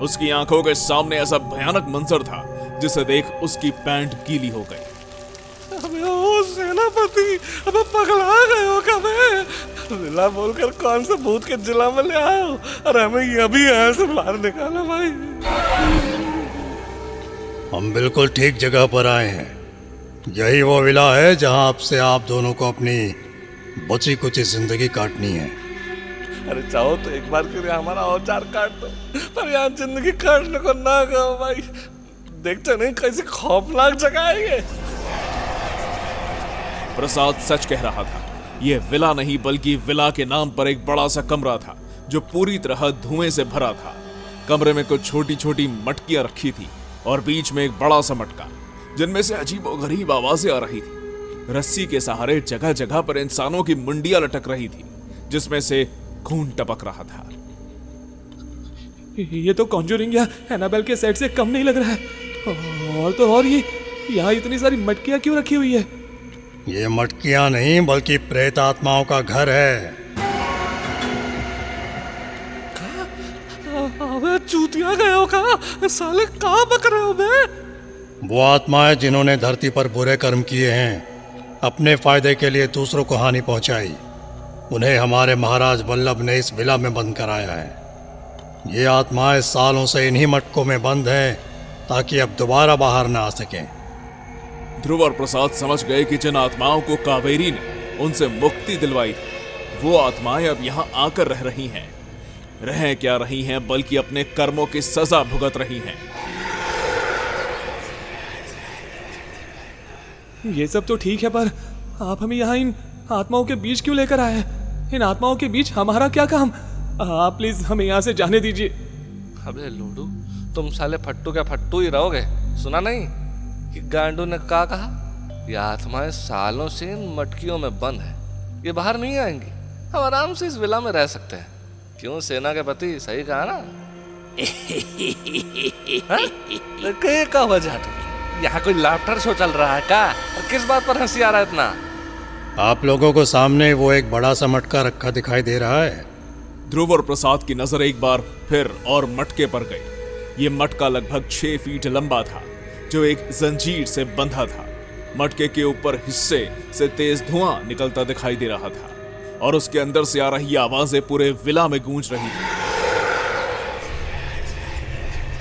उसकी आंखों के सामने ऐसा भयानक मंजर था जिसे देख उसकी पैंट गीली हो गई। अबे ओ सेनापति, अबे पगला गए हो कबे? विला बोलकर कौन से भूत के जिला में ले आए हो? अरे हमें अभी यहाँ से बाहर निकालो भाई। हम बिल्कुल ठीक जगह पर आए हैं। यही वो विला है जहां आपसे आप दोनों को अपनी बची कुची जिंदगी काटनी है। अरे चाहो तो एक बार के लिए हमारा औजार काट दो, पर यहाँ जिंदगी काटने को ना कहो भाई। देखते नहीं कैसी खौफनाक जगह है ये। प्रसाद सच कह रहा था। यह विला नहीं बल्कि विला के नाम पर एक बड़ा सा कमरा था जो पूरी तरह धुएं से भरा था। कमरे में कुछ छोटी छोटी मटकियां रखी थी और बीच में एक बड़ा सा मटका जिनमें से अजीबोगरीब आवाजें आ रही थी। रस्सी के सहारे जगह जगह पर इंसानों की मुंडियां लटक रही थी जिसमें से खून टपक रहा था। ये तो कॉन्जूरिंग या एनाबेल के सेट से कम नहीं लग रहा है। और तो और ये यहाँ इतनी सारी मटकियां क्यों रखी हुई है? ये मटकियां नहीं बल्कि प्रेत आत्माओं का घर है। अबे चूतिया गए हो का? साले कहाँ बक रहे हो बे? वो आत्माएं जिन्होंने धरती पर बुरे कर्म किए हैं, अपने फायदे के लिए दूसरों को हानि पहुंचाई, उन्हें हमारे महाराज वल्लभ ने इस विला में बंद कराया है। ये आत्माएं सालों से इन्हीं मटकों में बंद हैं ताकि अब दोबारा बाहर ना आ सकें। ध्रुव और प्रसाद समझ गए कि जिन आत्माओं को कावेरी ने उनसे मुक्ति दिलवाई थी, वो आत्माएं अब यहाँ आकर रह रही हैं। रह क्या रही हैं बल्कि अपने कर्मों की सजा भुगत रही हैं। ये सब तो ठीक है, पर आप हमें यहाँ इन आत्माओं के बीच क्यों लेकर आए हैं? इन आत्माओं के बीच हमारा क्या काम? आप प्लीज हमें यहाँ से जाने दीजिए। अबे लोडू, तुम साले फट्टू क्या फट्टू ही रहोगे? सुना नहीं कि गांडू ने क्या कहा? ये आत्माएं सालों से इन मटकियों में बंद है, ये बाहर नहीं आएंगी। हम आराम से इस विला में रह सकते हैं। क्यों सेना के पति, सही कहा ना? क्या वजह तो यहाँ कोई लाफ्टर शो चल रहा है क्या? और किस बात पर हंसी आ रहा है इतना? आप लोगों को सामने वो एक बड़ा सा मटका रखा दिखाई दे रहा है। ध्रुव और प्रसाद की नजर एक बार फिर और मटके पर गई। ये मटका लगभग 6 फीट लंबा था जो एक जंजीर से बंधा था। मटके के ऊपर हिस्से से तेज धुआं निकलता दिखाई दे रहा था और उसके अंदर से आ रही आवाजें पूरे विला में गूंज रही थी।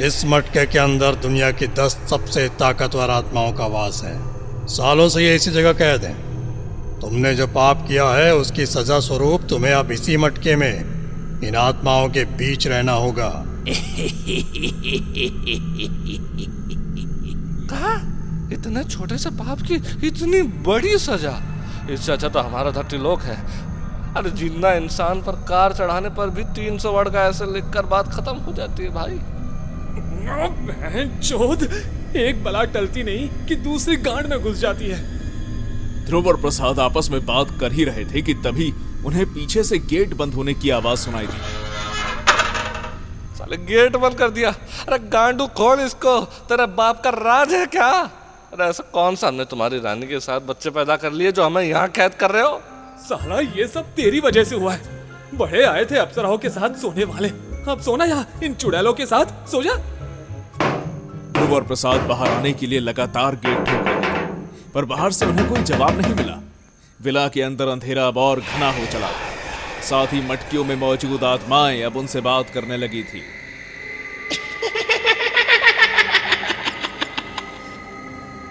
इस मटके के अंदर दुनिया की 10 सबसे ताकतवर आत्माओं का वास है। सालों से ये इसी जगह कैद है। तुमने जो पाप किया है उसकी सजा स्वरूप तुम्हें अब इसी मटके में इन आत्माओं के बीच रहना होगा। कहा? इतने छोटे से पाप की इतनी बड़ी सजा? इससे अच्छा तो हमारा धरती लोक है। अरे जिंदा इंसान पर कार चढ़ाने पर भी 300 वर्ड का ऐसे लिखकर बात खत्म हो जाती है भाई। चोद, एक बला टलती नहीं कि दूसरी गांड में घुस जाती है। ध्रुव और प्रसाद आपस में बात कर ही रहे थे कि तभी उन्हें पीछे से गेट बंद होने की आवाज सुनाई दी। साले गेट बंद कर दिया? अरे गांडू खोल इसको, तेरे बाप का राज है क्या? अरे ऐसा कौन सा हमने तुम्हारी रानी के साथ बच्चे पैदा कर लिए जो हमें यहाँ कैद कर रहे हो? साला ये सब तेरी वजह से हुआ है। बड़े आए थे अप्सराओं के साथ सोने वाले, अब सोना यहाँ इन चुड़ैलों के साथ सो जा। ध्रुव और प्रसाद बाहर आने के लिए लगातार गेट ठोक रहे थे, पर बाहर से उन्हें कोई जवाब नहीं मिला। विला के अंदर अंधेरा अब और घना हो चला था। साथ ही मटकियों में मौजूद आत्माएं अब उनसे बात करने लगी थी।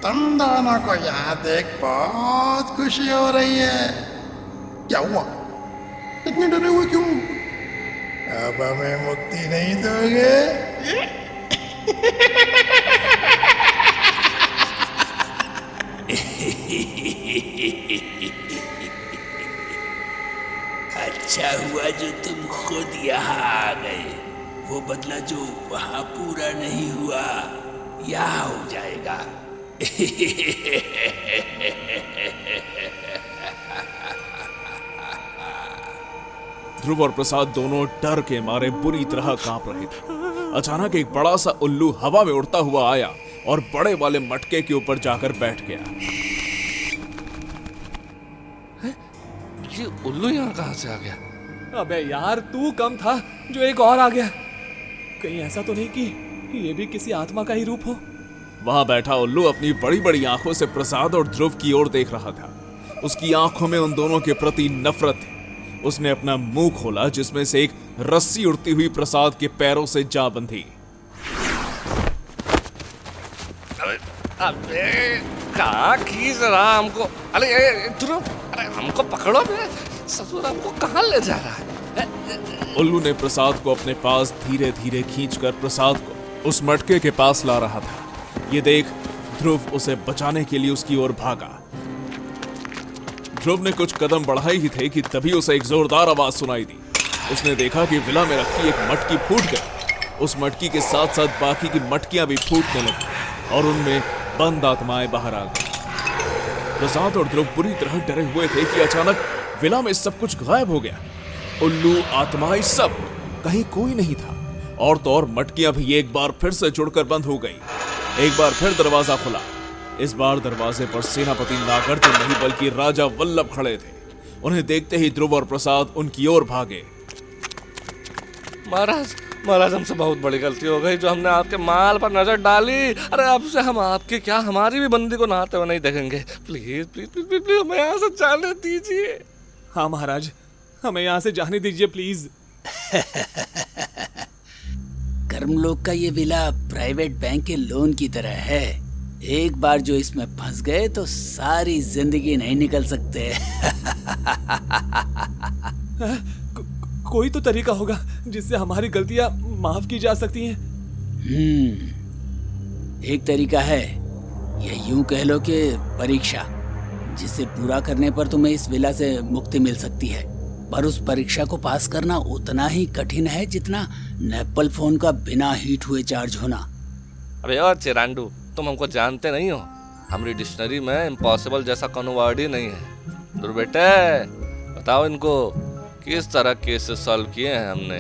तुम दोनों को यहाँ देख बहुत खुशी हो रही है। क्या हुआ? इतने डरे हुए क्यों? अब हमें मुक्ति नहीं दोगे? अच्छा हुआ जो तुम खुद यहाँ आ गए। वो बदला जो वहाँ पूरा नहीं हुआ यहाँ हो जाएगा। ध्रुव और प्रसाद दोनों डर के मारे बुरी तरह कांप रहे थे। अचानक एक बड़ा सा उल्लू हवा में उड़ता हुआ आया और बड़े वाले मटके के ऊपर जाकर बैठ गया। ये उल्लू यहाँ कहाँ से आ गया? अबे यार, तू कम था जो एक और आ गया। कहीं ऐसा तो नहीं कि ये भी किसी आत्मा का ही रूप हो? वहां बैठा उल्लू अपनी बड़ी बड़ी आंखों से प्रसाद और ध्रुव की ओर देख रहा था। उसकी आंखों में उन दोनों के प्रति नफरत थी। उसने अपना मुंह खोला जिसमें से एक रस्सी उड़ती हुई प्रसाद के पैरों से जा बंधी। अबे कहाँ खींच रहा हमको? अरे ध्रुव, अरे हमको पकड़ो बे। ससुर हमको कहाँ ले जा रहा है? उल्लू ने प्रसाद को अपने पास धीरे धीरे खींचकर प्रसाद को उस मटके के पास ला रहा था। ये देख ध्रुव उसे बचाने के लिए उसकी ओर भागा। ध्रुव ने कुछ कदम बढ़ाए ही थे कि तभी उसे एक जोरदार आवाज सुनाई दी। उसने देखा कि विला में रखी एक मटकी फूट गई। उस मटकी के साथ साथ बाकी की मटकियां भी फूटने लगी और उनमें बंद आत्माएं बाहर आ गई। प्रसाद और ध्रुव बुरी तरह डरे हुए थे कि अचानक विला में सब कुछ गायब हो गया। उल्लू, आत्माएं, सब, कहीं कोई नहीं था। और तो और मटकियां भी एक बार फिर से जुड़कर बंद हो गई। एक बार फिर दरवाजा खुला। इस बार दरवाजे पर सेनापति नागार्जुन नहीं बल्कि राजा वल्लभ खड़े थे। उन्हें देखते ही ध्रुव और प्रसाद उनकी ओर भागे। महाराज हमसे बहुत बड़ी गलती हो गई जो हमने आपके माल पर नजर डाली। अरे अब से हम आपके क्या हमारी भी बंदी को नहाते हुए नहीं देखेंगे। Please please please please, please हमें यहाँ से जाने दीजिए। हाँ महाराज, हमें यहाँ से जाने दीजिए प्लीज। कर्मलोक का ये विला प्राइवेट बैंक के लोन की तरह है। एक बार जो इसमें फंस गए तो सारी जिंदगी नहीं निकल सकते। कोई तो तरीका होगा जिससे हमारी गलतियां माफ की जा सकती हैं। एक तरीका है, या यूं कह लो कि परीक्षा, जिसे पूरा करने पर तुम्हें इस विला से मुक्ति मिल सकती है। पर उस परीक्षा को पास करना उतना ही कठिन है जितना एप्पल फोन का बिना हीट हुए चार्ज होना। अबे और चिरांडू, तुम हमको जानते नहीं हो। हमारी डिक्शनरी में इम्पॉसिबल जैसा कोनो वर्ड ही नहीं है। दूर बेटे, बताओ इनको किस तरह केसेस सॉल्व किए हैं हमने।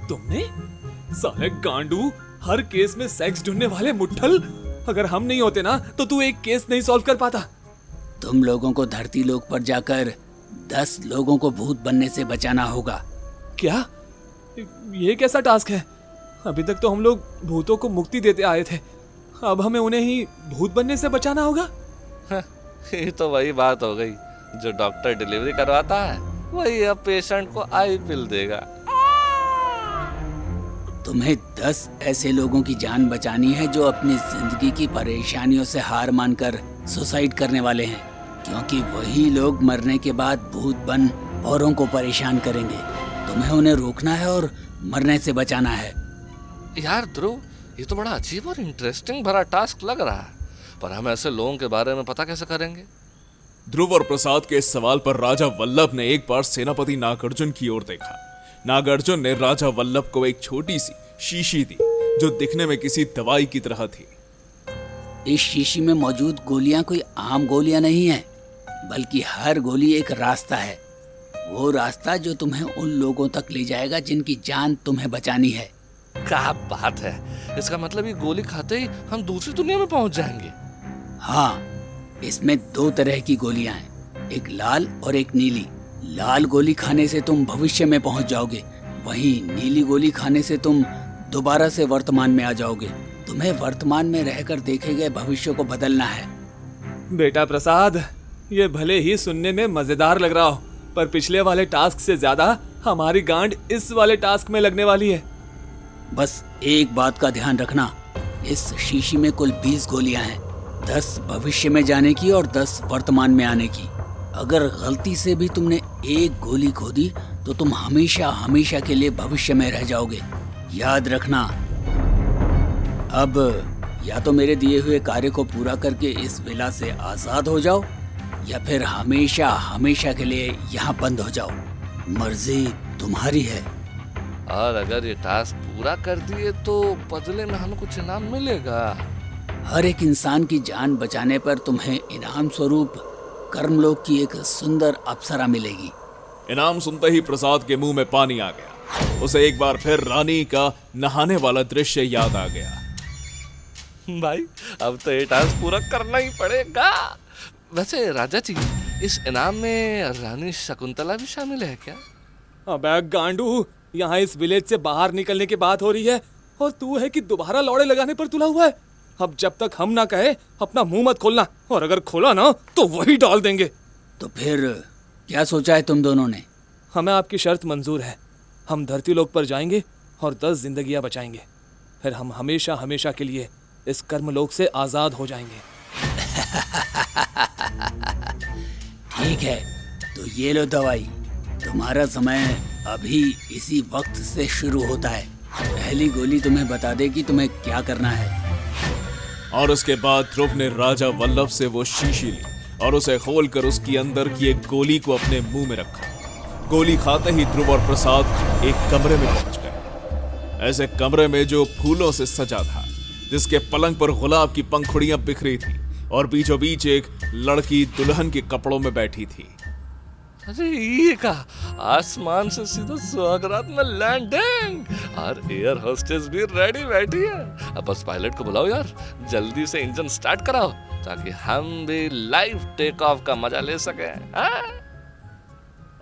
तुमने? साले गांडू, हर केस में सेक्स ढूंढने वाले मुट्ठल। अगर हम नहीं होते ना तो तू एक केस नहीं सॉल्व कर पाता। तुम लोगों को धरती लोक पर जाकर 10 लोगों को भूत बनने से बचाना होगा। क्या? ये कैसा टास्क है? अभी तक तो हम लोग भूतों को मुक्ति देते आए थे, अब हमें उन्हें ही भूत बनने से बचाना होगा। ये तो वही बात हो गई, जो डॉक्टर डिलीवरी करवाता है वही अब पेशेंट को आई पिल देगा। तुम्हें 10 ऐसे लोगों की जान बचानी है जो अपनी जिंदगी की परेशानियों से हार मानकर सुसाइड करने वाले हैं, क्योंकि वही लोग मरने के बाद भूत बन औरों को परेशान करेंगे। तुम्हें उन्हें रोकना है और मरने से बचाना है। यार ध्रुव, ये तो बड़ा अजीब और इंटरेस्टिंग भरा टास्क लग रहा है, पर हम ऐसे लोगों के बारे में पता कैसे करेंगे? ध्रुव और प्रसाद के इस सवाल पर राजा वल्लभ ने एक बार सेनापति नागार्जुन की ओर देखा। नागार्जुन ने राजा वल्लभ को एक छोटी सी शीशी दी जो दिखने में किसी दवाई की तरह थी। इस शीशी में मौजूद गोलियां कोई आम गोलियां नहीं है, बल्कि हर गोली एक रास्ता है। वो रास्ता जो तुम्हें उन लोगों तक ले जाएगा जिनकी जान तुम्हें बचानी है। क्या बात है! इसका मतलब ये गोली खाते ही हम दूसरी दुनिया में पहुंच जाएंगे। हाँ, इसमें 2 तरह की गोलियां हैं, एक लाल और एक नीली। लाल गोली खाने से तुम भविष्य में पहुंच जाओगे, वहीं नीली गोली खाने से तुम दोबारा से वर्तमान में आ जाओगे। तुम्हें वर्तमान में रहकर देखे गए भविष्य को बदलना है। बेटा प्रसाद, ये भले ही सुनने में मजेदार लग रहा हो, पर पिछले वाले टास्क से ज्यादा हमारी गांड इस वाले टास्क में लगने वाली है। बस एक बात का ध्यान रखना, इस शीशी में कुल 20 गोलियां हैं, 10 भविष्य में जाने की और 10 वर्तमान में आने की। अगर गलती से भी तुमने एक गोली खो दी तो तुम हमेशा हमेशा के लिए भविष्य में रह जाओगे। याद रखना। अब या तो मेरे दिए हुए कार्य को पूरा करके इस विला से आजाद हो जाओ, या फिर हमेशा हमेशा के लिए यहाँ बंद हो जाओ। मर्जी तुम्हारी है। और अगर ये टास्क पूरा कर दिए तो बदले में हमें कुछ इनाम मिलेगा। हर एक इंसान की जान बचाने पर तुम्हें इनाम स्वरूप कर्मलोक की एक सुंदर अप्सरा मिलेगी। इनाम सुनते ही प्रसाद के मुंह में पानी आ गया। उसे एक बार फिर रानी का नहाने वाला दृश्य याद आ गया। भाई, अब तो ये टास्क पूरा करना ही पड़ेगा। वैसे राजा जी, इस इनाम में रानी शकुंतला भी शामिल है क्या? अबे गांडू, यहाँ इस विलेज से बाहर निकलने की बात हो रही है, और तू है कि दोबारा लौड़े लगाने पर तुला हुआ है। अब जब तक हम ना कहे अपना मुंह मत खोलना, और अगर खोला ना तो वही डाल देंगे। तो फिर क्या सोचा है तुम दोनों ने? हमें आपकी शर्त मंजूर है। हम धरती लोक पर जाएंगे और 10 जिंदगियां बचाएंगे, फिर हम हमेशा हमेशा के लिए इस कर्मलोक से आजाद हो जाएंगे। ठीक है, तो ये लो दवाई। तुम्हारा समय अभी इसी वक्त से शुरू होता है। पहली गोली तुम्हें बता दे कि तुम्हें क्या करना है। और उसके बाद ध्रुव ने राजा वल्लभ से वो शीशी ली और उसे खोलकर उसकी अंदर की एक गोली को अपने मुंह में रखा। गोली खाते ही ध्रुव और प्रसाद एक कमरे में पहुंच गए। ऐसे कमरे में जो फूलों से सजा था, जिसके पलंग पर गुलाब की पंखुड़ियां बिखरी थी और बीचों बीच एक लड़की दुल्हन के कपड़ों में बैठी थी। अरे ये का आसमान से सीधा स्वागत में लैंडिंग और एयर होस्टेस भी रेडी बैठी है। अब बस पायलट को बुलाओ यार, जल्दी से इंजन स्टार्ट कराओ ताकि हम भी लाइव टेक ऑफ का मजा ले सके।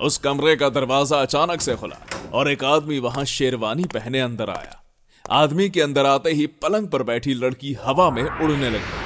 उस कमरे का दरवाजा अचानक से खुला और एक आदमी वहां शेरवानी पहने अंदर आया। आदमी के अंदर आते ही पलंग पर बैठी लड़की हवा में उड़ने लगी।